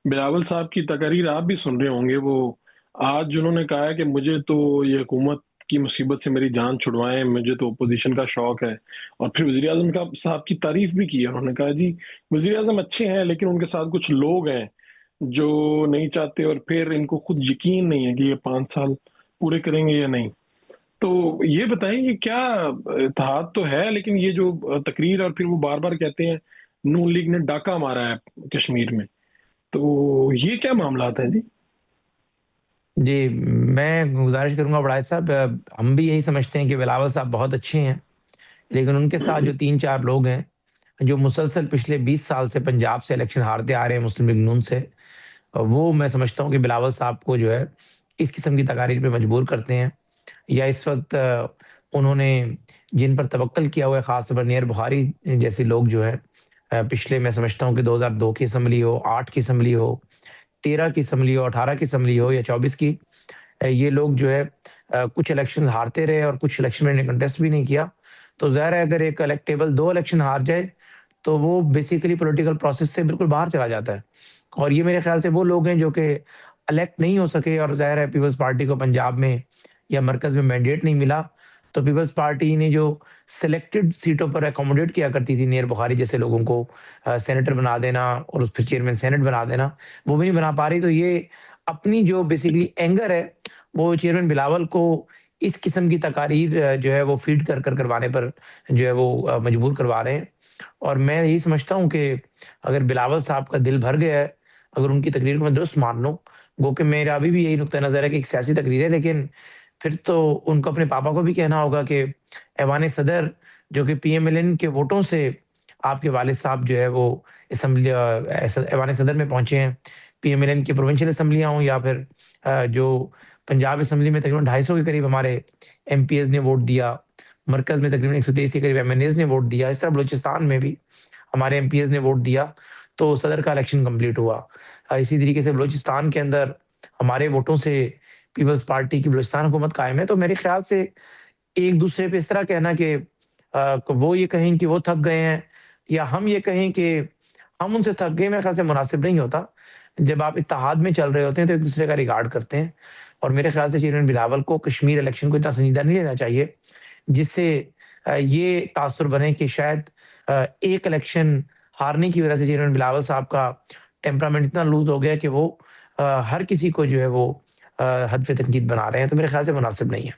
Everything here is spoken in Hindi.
बिलावल साहब की तकरीर आप भी सुन रहे होंगे। वो आज जिन्होंने कहा है कि मुझे तो ये हुकूमत की मुसीबत से मेरी जान छुड़वाएं, मुझे तो ओपोजिशन का शौक है। और फिर वजीर आजम का साहब की तारीफ भी की है। उन्होंने कहा जी वजीर आजम अच्छे हैं लेकिन उनके साथ कुछ लोग हैं जो नहीं चाहते, और फिर इनको खुद यकीन नहीं है कि ये 5 साल पूरे करेंगे या नहीं। तो ये बताएं, ये क्या इत्तेहाद तो है, लेकिन ये जो तकरीर, और फिर वो बार बार कहते हैं नून लीग ने डाका मारा है कश्मीर में, तो ये क्या मामला है जी? जी, मैं गुज़ारिश करूँगा बड़ाई साहब, हम भी यही समझते हैं कि बिलावल साहब बहुत अच्छे हैं, लेकिन उनके साथ जो 3-4 लोग हैं, जो मुसलसल पिछले 20 साल से पंजाब से इलेक्शन हारते आ रहे हैं मुस्लिम लीग नून से, वो मैं समझता हूँ कि बिलावल साहब को जो है, इस किस्म की तकारीर पे मजबूर करते हैं। या इस वक़्त उन्होंने जिन पर तवक्कल किया हुआ है, ख़ास तौर पर नियर बुखारी जैसे लोग जो हैं, पिछले मैं समझता हूँ कि 2002 की असेंबली हो, 8 की असेंबली हो, 13 की असेंबली हो, 18 की असेंबली हो या 24 की, ये लोग जो है कुछ इलेक्शन हारते रहे और कुछ इलेक्शन में इन्होंने कंटेस्ट भी नहीं किया। तो ज़ाहिर है अगर एक इलेक्टेबल 2 इलेक्शन हार जाए, तो वो बेसिकली पॉलिटिकल प्रोसेस से बिल्कुल बाहर चला जाता है। और ये मेरे ख़्याल से वो लोग हैं जो कि इलेक्ट नहीं हो सके, और ज़ाहिर है पीपल्स पार्टी को पंजाब में या मरकज़ में मैंडेट नहीं मिला, तो पीपल्स पार्टी ने जो सिलेक्टेड सीटों पर अकोमोडेट किया करती थी नियर बुखारी जैसे लोगों को सेनेटर बना देना और उस फिर चेयरमैन सेनेट बना देना, वो भी नहीं बना पा रही। तो ये अपनी जो बेसिकली एंगर है, वो चेयरमैन बिलावल को इस किस्म की तकारीर जो है वो फ़ीड कर करवाने पर जो है वो मजबूर करवा रहे हैं। और मैं यही समझता हूँ कि अगर बिलावल साहब का दिल भर गया है, अगर उनकी तकरीर को मैं दुरुस्त मान लूँ, गो कि मेरा अभी भी यही नुक्ता नज़र है कि एक सियासी तकरीर है, लेकिन फिर तो उनको अपने पापा को भी कहना होगा कि ऐवान-ए-सदर जो कि पीएमएलएन के वोटों से आपके वालिद साहब जो है वो असेंबली ऐवान-ए-सदर में पहुँचे हैं। पीएमएलएन की प्रोविंशियल असेंबलियाँ हों या फिर जो पंजाब असेंबली में तकरीबन 250 के करीब हमारे एमपीएस ने वोट दिया। मरकज़ में तकरीबन 123 के करीब एमएनएज़ ने वोट दिया। इस तरह बलूचिस्तान में भी हमारे एमपीएस ने वोट दिया, तो सदर का इलेक्शन कंप्लीट हुआ। इसी तरीके से बलूचिस्तान के अंदर हमारे वोटों से पीपल्स पार्टी की बलूचिस्तान हुकूमत कायम है। तो मेरे ख़्याल से एक-दूसरे पे इस तरह कहना कि वो ये कहें कि वो थक गए हैं, या हम ये कहें कि हम उनसे थक गए, मेरे ख़्याल से मुनासिब नहीं होता। जब आप इत्तेहाद में चल रहे होते हैं, तो एक-दूसरे का रिगार्ड करते हैं। और मेरे ख़्याल से चेयरमैन बिलावल को कश्मीर इलेक्शन को इतना संजीदा नहीं लेना चाहिए, जिससे ये तासुर बने कि शायद एक इलेक्शन हारने की वज़ह से चेयरमैन बिलावल साहब का टेम्परामेंट इतना लूज़ हो गया कि वो हर किसी को जो है वो हद पे तनकीद बना रहे हैं, तो मेरे ख़्याल से मुनासिब नहीं है।